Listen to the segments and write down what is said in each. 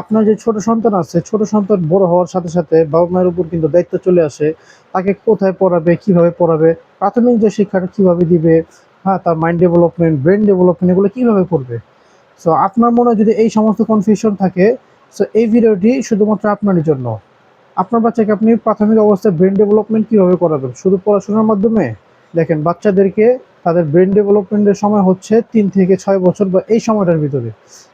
আপনার যে ছোট সন্তান আছে, ছোট সন্তান বড় হওয়ার সাথে সাথে বাবা মায়ের উপর কিন্তু দায়িত্ব চলে আসে। তাকে কোথায় পড়াবে, কিভাবে পড়াবে, প্রাথমিক যে শিক্ষাটা কিভাবে দিবে, হ্যাঁ, তার মাইন্ড ডেভেলপমেন্ট, ব্রেন ডেভেলপমেন্ট এগুলো কিভাবে করবে। সো আপনার মনে যদি এই সমস্ত কনফিউশন থাকে, সো এই ভিডিওটি শুধুমাত্র আপনারই জন্য। আপনার বাচ্চাকে আপনি প্রাথমিক অবস্থায় ব্রেন ডেভেলপমেন্ট কিভাবে করাবেন? শুধু পড়াশোনার মাধ্যমে? দেখেন, বাচ্চাদেরকে তাদের ব্রেন ডেভেলপমেন্টের সময় হচ্ছে 3 থেকে 6 বছর বা এই সময়টার ভিতরে।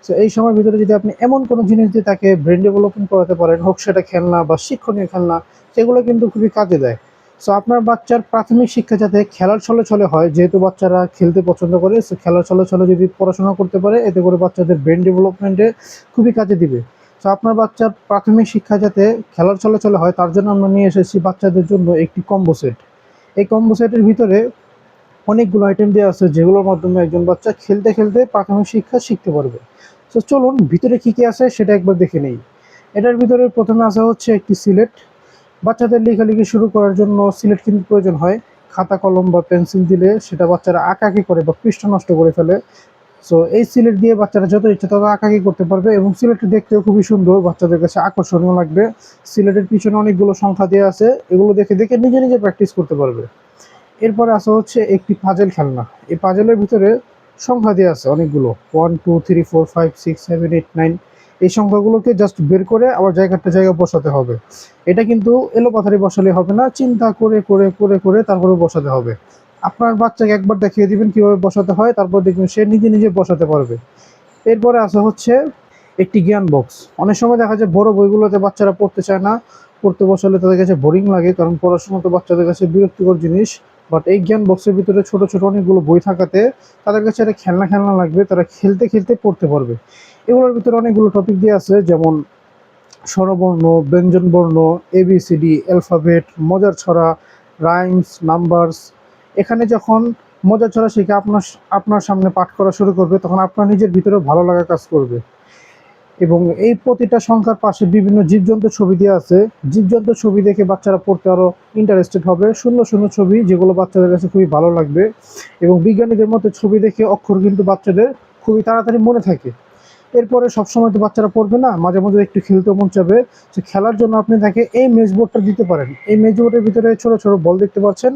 সো এই সময়ের ভিতরে যদি আপনি এমন কোনো জিনিস দিয়ে তাকে ব্রেন ডেভেলপমেন্ট করাতে পারেন, হোক সেটা খেলনা বা শিক্ষণীয় খেলনা, সেগুলো কিন্তু খুবই কাজে দেয়। সো আপনার বাচ্চার প্রাথমিক শিক্ষা যাতে খেলার ছলে ছলে হয়, যেহেতু বাচ্চারা খেলতে পছন্দ করে, সো খেলার ছলে ছলে যদি পড়াশোনা করতে পারে, এতে করে বাচ্চাদের ব্রেন ডেভেলপমেন্টে খুবই কাজে দিবে। তো আপনার বাচ্চার প্রাথমিক শিক্ষা যাতে খেলার ছলে ছলে হয়, তার জন্য আমরা নিয়ে এসেছি বাচ্চাদের জন্য একটি কম্বো সেট। এই কম্বো সেটের ভিতরে অনেকগুলো আইটেম দেওয়া আছে, যেগুলোর মাধ্যমে একজন বাচ্চা খেলতে খেলতে প্রাথমিক শিক্ষা শিখতে পারবে। তো চলুন ভিতরে কী কী আছে সেটা একবার দেখে নেই। এটার ভিতরে প্রথমে আসা হচ্ছে একটি সিলেট। বাচ্চাদের লেখালেখি শুরু করার জন্য সিলেট কিন্তু প্রয়োজন হয়। খাতা কলম বা পেন্সিল দিলে সেটা বাচ্চারা আঁকাআঁকি করে বা পৃষ্ঠা নষ্ট করে ফেলে। সো এই সিলেট দিয়ে বাচ্চারা যত ইচ্ছা তত আঁকাআঁকি করতে পারবে, এবং সিলেটটি দেখতেও খুবই সুন্দর, বাচ্চাদের কাছে আকর্ষণীয় লাগবে। সিলেটের পিছনে অনেকগুলো সংখ্যা দেওয়া আছে, এগুলো দেখে দেখে নিজে নিজে প্র্যাকটিস করতে পারবে। এরপরে আসা হচ্ছে একটি পাজেল খেলনা। এই পাজেলের ভিতরে সংখ্যা দেওয়া আছে অনেকগুলো, 1 2 3 4 5 6 7 8 9। এই সংখ্যাগুলোকে জাস্ট বের করে আবার জায়গায় বসাতে হবে। এটা কিন্তু এলোপাথারি বসালে হবে না, চিন্তা করে করে করে করে তারপরে বসাতে হবে। আপনার বাচ্চাকে একবার দেখিয়ে দিবেন কিভাবে বসাতে হয়, তারপর দেখবেন সে নিজে নিজে বসাতে পারবে। এরপরে আসা হচ্ছে একটি জ্ঞান বক্স। অনেক সময় দেখা যায় বড় বইগুলোতে বাচ্চারা পড়তে চায় না, পড়তে বসালে তাদের কাছে বোরিং লাগে, কারণ পড়াশোনা তো বাচ্চাদের কাছে বিরক্তিকর জিনিস। বাট এই জ্ঞান বক্সের ভিতরে ছোট ছোট অনেকগুলো বই থাকাতে তাদের কাছে এটা খেলনা খেলনা লাগবে, তারা খেলতে খেলতে পড়তে পারবে। এগুলোর ভিতরে অনেকগুলো টপিক দিয়ে আছে, যেমন স্বরবর্ণ, ব্যঞ্জনবর্ণ, এবিসিডি, অ্যালফাবেট, মজার ছড়া, রাইমস, নাম্বারস। এখানে যখন মজার ছড়া শিখে আপনার আপনার সামনে পাঠ করা শুরু করবে, তখন আপনার নিজের ভিতরেও ভালো লাগা কাজ করবে। এবং এই প্রতিটা সংখ্যার পাশে বিভিন্ন জীবজন্তুর ছবি দেওয়া আছে। জীবজন্তুর ছবি দেখে বাচ্চারা পড়তে আরও ইন্টারেস্টেড হবে। সুন্দর সুন্দর ছবি, যেগুলো বাচ্চাদের কাছে খুবই ভালো লাগবে। এবং বিজ্ঞানীদের মতো ছবি দেখে অক্ষর কিন্তু বাচ্চাদের খুবই তাড়াতাড়ি মনে থাকে। এরপরে সবসময় তো বাচ্চারা পড়বে না, মাঝে মাঝে একটু খেলতে মন চাবে। তো খেলার জন্য আপনি তাকে এই মেজবোর্ডটা দিতে পারেন। এই মেজবোর্ডের ভিতরে ছোট ছোট বল দেখতে পাচ্ছেন।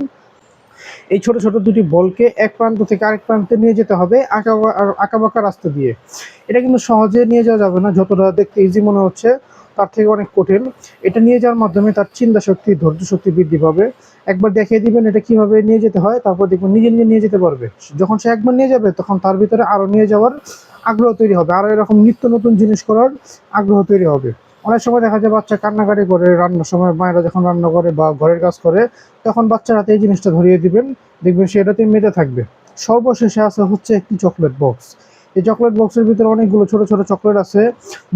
এই ছোট ছোট দুটি বলকে এক প্রান্ত থেকে আরেক প্রান্তে নিয়ে যেতে হবে আঁকাবাঁকা রাস্তা দিয়ে। এটা কিন্তু সহজে নিয়ে যাওয়া যাবে না, যতটা দেখতে ইজি মনে হচ্ছে তার থেকে অনেক কঠিন। এটা নিয়ে যাওয়ার মাধ্যমে তার চিন্তা শক্তি, ধৈর্য শক্তি বৃদ্ধি পাবে। একবার দেখিয়ে দিবেন এটা কিভাবে নিয়ে যেতে হয়, তারপর দেখবেন নিজে নিজে নিয়ে যেতে পারবে। যখন সে একবার নিয়ে যাবে, তখন তার ভিতরে আরও নিয়ে যাওয়ার আগ্রহ তৈরি হবে, আরও এরকম নিত্য নতুন জিনিস করার আগ্রহ তৈরি হবে। অনেক সময় দেখা যায় বাচ্চা কান্নাকাটি করে, রান্নার সময় মায়েরা যখন রান্না করে বা ঘরের কাজ করে, তখন বাচ্চার হাতে এই জিনিসটা ধরিয়ে দিবেন, দেখবেন সে এটাতে মেতে থাকবে। সর্বশেষে আছে হচ্ছে একটি চকলেট বক্স। এই চকলেট বক্সের ভিতরে অনেকগুলো ছোট ছোট চকলেট আছে।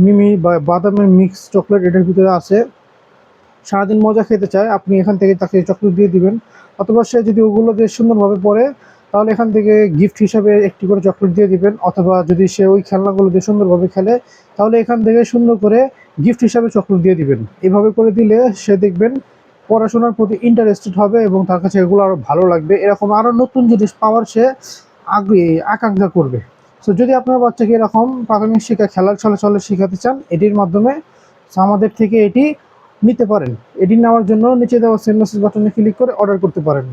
মিমি বা বাদামের মিক্স চকলেট এটার ভিতরে আছে। সারাদিন মজা খেতে চায়, আপনি এখান থেকে তাকে চকলেট দিয়ে দিবেন। অথবা সে যদি ওগুলো দিয়ে সুন্দরভাবে পড়ে, তাহলে এখান থেকে গিফট হিসাবে একটি করে চকলেট দিয়ে দিবেন। অথবা যদি সে ওই খেলনাগুলো দিয়ে সুন্দরভাবে খেলে, তাহলে এখান থেকে সুন্দর করে গিফট হিসাবে চকলেট দিয়ে দিবেন। এভাবে করে দিলে সে দেখবেন পড়াশোনার প্রতি ইন্টারেস্টেড হবে, এবং তার কাছে এগুলো আরও ভালো লাগবে। এরকম আরও নতুন জিনিস পাওয়ার সে আগ্রহী, আকাঙ্ক্ষা করবে। সো যদি আপনার বাচ্চাকে এরকম প্রাথমিক শিক্ষা খেলার ছলে ছলে শেখাতে চান, এটির মাধ্যমে আমাদের থেকে এটি নিতে পারেন। এটি নেওয়ার জন্য নিচে দেওয়া সেন্ড মেসেজ বাটনে ক্লিক করে অর্ডার করতে পারেন।